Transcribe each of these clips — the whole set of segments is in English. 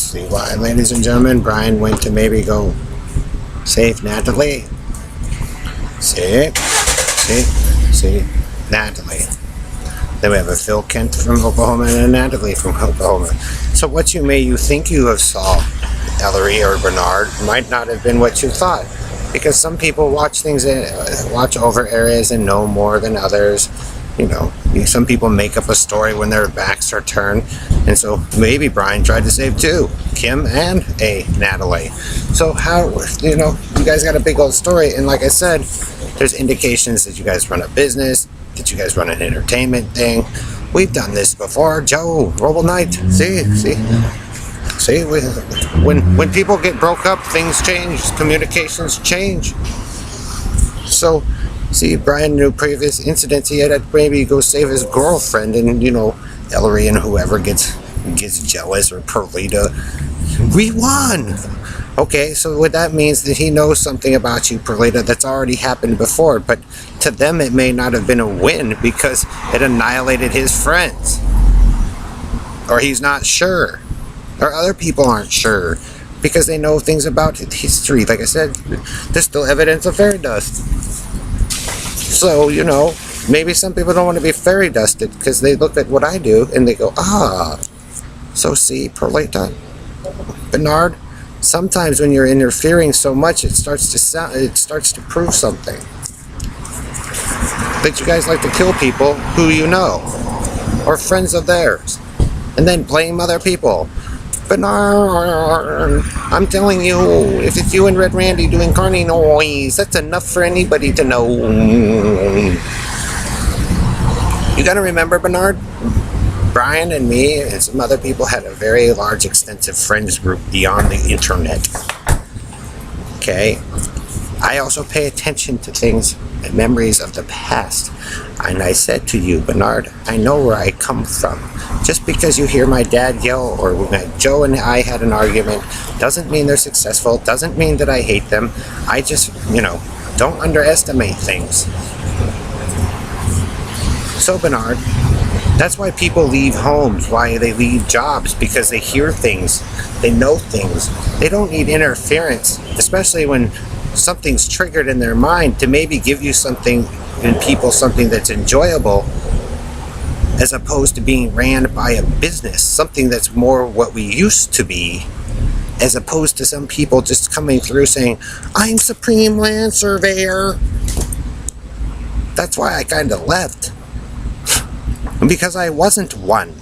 See why, ladies and gentlemen, Brian went to maybe go save Natalie. See? Natalie. Then we have a Phil Kent from Oklahoma and a Natalie from Oklahoma. So what you think you have saw, Ellery or Bernard, might not have been what you thought. Because some people watch over areas and know more than others. Some people make up a story when their backs are turned. And so maybe Brian tried to save two, Kim and a Natalie. So you guys got a big old story. And like I said, there's indications that you guys run a business, that you guys run an entertainment thing. We've done this before. Joe, Roble Knight. See, when people get broke up, things change, communications change. So, see, Brian knew previous incidents. He had to maybe go save his girlfriend, and Ellery and whoever gets jealous, or Perlita. We won. Okay, so what that means that he knows something about you, Perlita, that's already happened before, but to them it may not have been a win because it annihilated his friends. Or he's not sure. Or other people aren't sure because they know things about history. Like I said, there's still evidence of fairy dust. So, maybe some people don't want to be fairy dusted because they look at what I do and they go, so see, Perlita, Bernard, sometimes when you're interfering so much, it starts to prove something. That you guys like to kill people who you know, or friends of theirs, and then blame other people. Bernard, I'm telling you, if it's you and Red Randy doing carny noise, that's enough for anybody to know. You gotta remember, Bernard, Brian and me and some other people had a very large, extensive friends group beyond the internet. Okay? I also pay attention to things and memories of the past. And I said to you, Bernard, I know where I come from. Just because you hear my dad yell or when Joe and I had an argument doesn't mean they're successful, doesn't mean that I hate them. I just, don't underestimate things. So, Bernard, that's why people leave homes, why they leave jobs, because they hear things, they know things. They don't need interference, especially when something's triggered in their mind to maybe give you something and people something that's enjoyable, as opposed to being ran by a business, something that's more what we used to be, as opposed to some people just coming through saying, I'm Supreme Land Surveyor. That's why I kind of left. Because I wasn't one.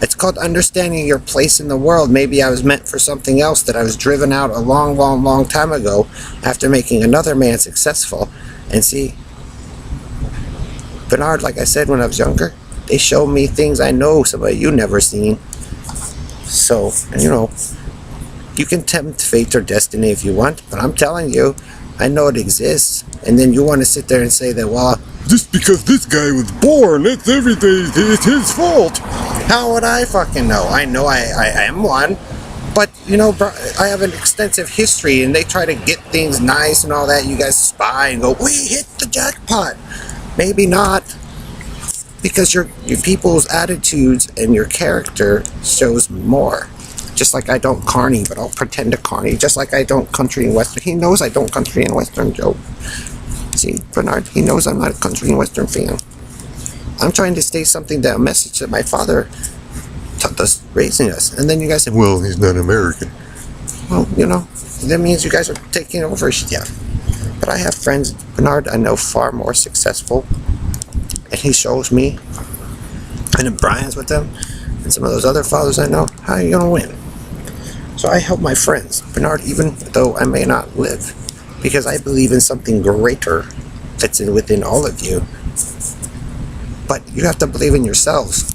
It's called understanding your place in the world. Maybe I was meant for something else, that I was driven out a long, long, long time ago after making another man successful. And see, Bernard, like I said when I was younger, they show me things I know somebody you never seen. So, you can tempt fate or destiny if you want, but I'm telling you, I know it exists. And then you want to sit there and say that, well, just because this guy was born, that's everything, it's his fault. How would I fucking know? I know I am one, but, I have an extensive history, and they try to get things nice and all that. You guys spy and go, we hit the jackpot. Maybe not, because your people's attitudes and your character shows more. Just like I don't carny, but I'll pretend to carny. Just like I don't country and western. He knows I don't country and western, Joe. See, Bernard, he knows I'm not a country and western fan. I'm trying to say something, that a message that my father taught us raising us. And then you guys say, well, he's not American. Well, that means you guys are taking over. Yeah. But I have friends, Bernard, I know far more successful. And he shows me, and then Brian's with them, and some of those other fathers I know, how are you going to win? So I help my friends, Bernard, even though I may not live, because I believe in something greater that's within all of you. But you have to believe in yourselves.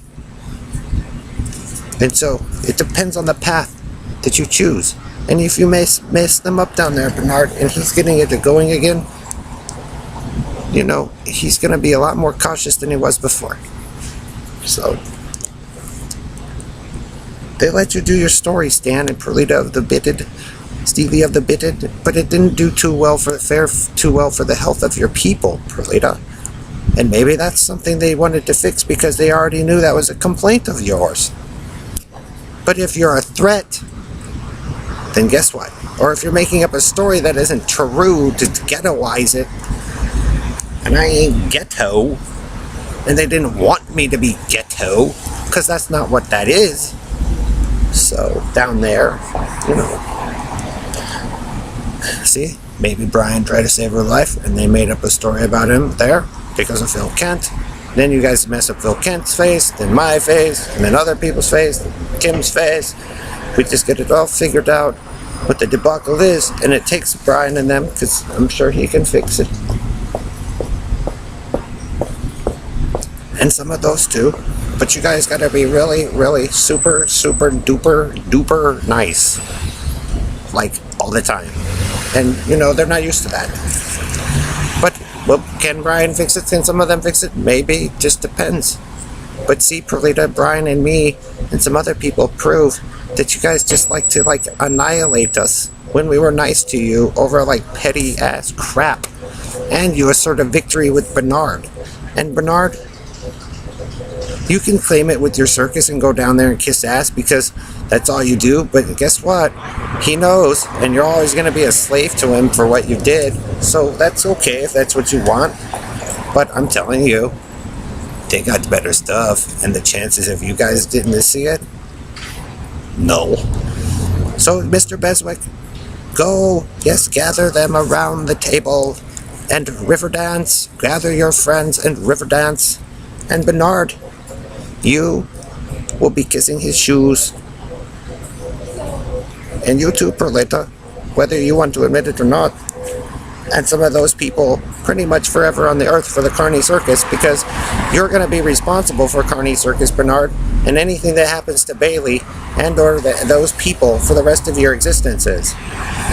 And so it depends on the path that you choose. And if you mess them up down there, Bernard, and he's getting it to going again, he's going to be a lot more cautious than he was before. So they let you do your story, Stan and Perlita of the Bitted, Stevie of the Bitted, but it didn't do too well for the health of your people, Perlita. And maybe that's something they wanted to fix because they already knew that was a complaint of yours. But if you're a threat, then guess what? Or if you're making up a story that isn't true to ghettoize it, and I ain't ghetto, and they didn't want me to be ghetto, because that's not what that is. So, down there, you know. See, maybe Brian tried to save her life, and they made up a story about him there because of Phil Kent. Then you guys mess up Phil Kent's face, then my face, and then other people's face, Kim's face. We just get it all figured out what the debacle is, and it takes Brian and them, because I'm sure he can fix it. And some of those too. But you guys gotta be really, really super, super duper, duper nice. Like, all the time. And, you know, they're not used to that. But, well, can Brian fix it? Can some of them fix it? Maybe. Just depends. But see, Perlita, Brian, and me, and some other people prove that you guys just like to, like, annihilate us when we were nice to you over, like, petty-ass crap. And you assert a victory with Bernard. And Bernard, you can claim it with your circus and go down there and kiss ass because that's all you do. But guess what? He knows, and you're always going to be a slave to him for what you did. So that's okay if that's what you want. But I'm telling you, they got better stuff. And the chances of you guys didn't see it? No. So, Mr. Beswick, go, yes, gather them around the table and river dance. Gather your friends and river dance. And Bernard, you will be kissing his shoes. And you too, Perlita, whether you want to admit it or not. And some of those people pretty much forever on the earth for the Carney Circus, because you're going to be responsible for Carney Circus, Bernard, and anything that happens to Bailey and or those people for the rest of your existences.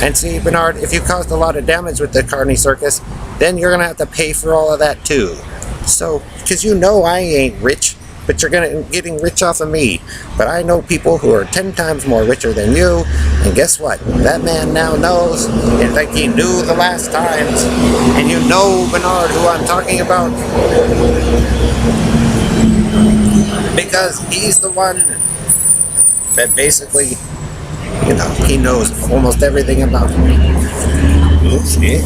And see, Bernard, if you caused a lot of damage with the Carney Circus, then you're going to have to pay for all of that too. So, because you know I ain't rich, but you're getting rich off of me. But I know people who are 10 times more richer than you, and guess what? That man now knows, and like he knew the last times, and you know, Bernard, who I'm talking about, because he's the one that basically, you know, he knows almost everything about me. See?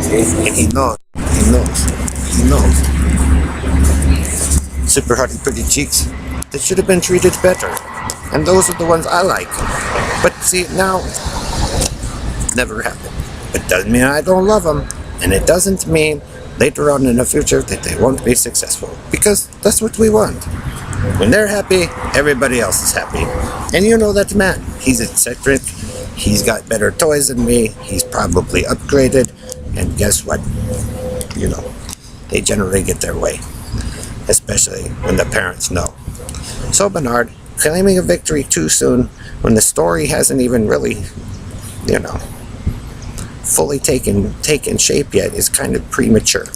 See? And he knows. Super hearty pretty cheeks that should have been treated better, and those are the ones I like. But see, now never happened. It doesn't mean I don't love them, and it doesn't mean later on in the future that they won't be successful, because that's what we want. When they're happy, everybody else is happy. And you know that man, he's eccentric, he's got better toys than me, he's probably upgraded, and guess what? You know, they generally get their way. Especially when the parents know. So Bernard, claiming a victory too soon when the story hasn't even really, you know, fully taken shape yet is kind of premature.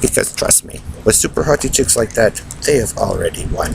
Because trust me, with super hottie chicks like that, they have already won.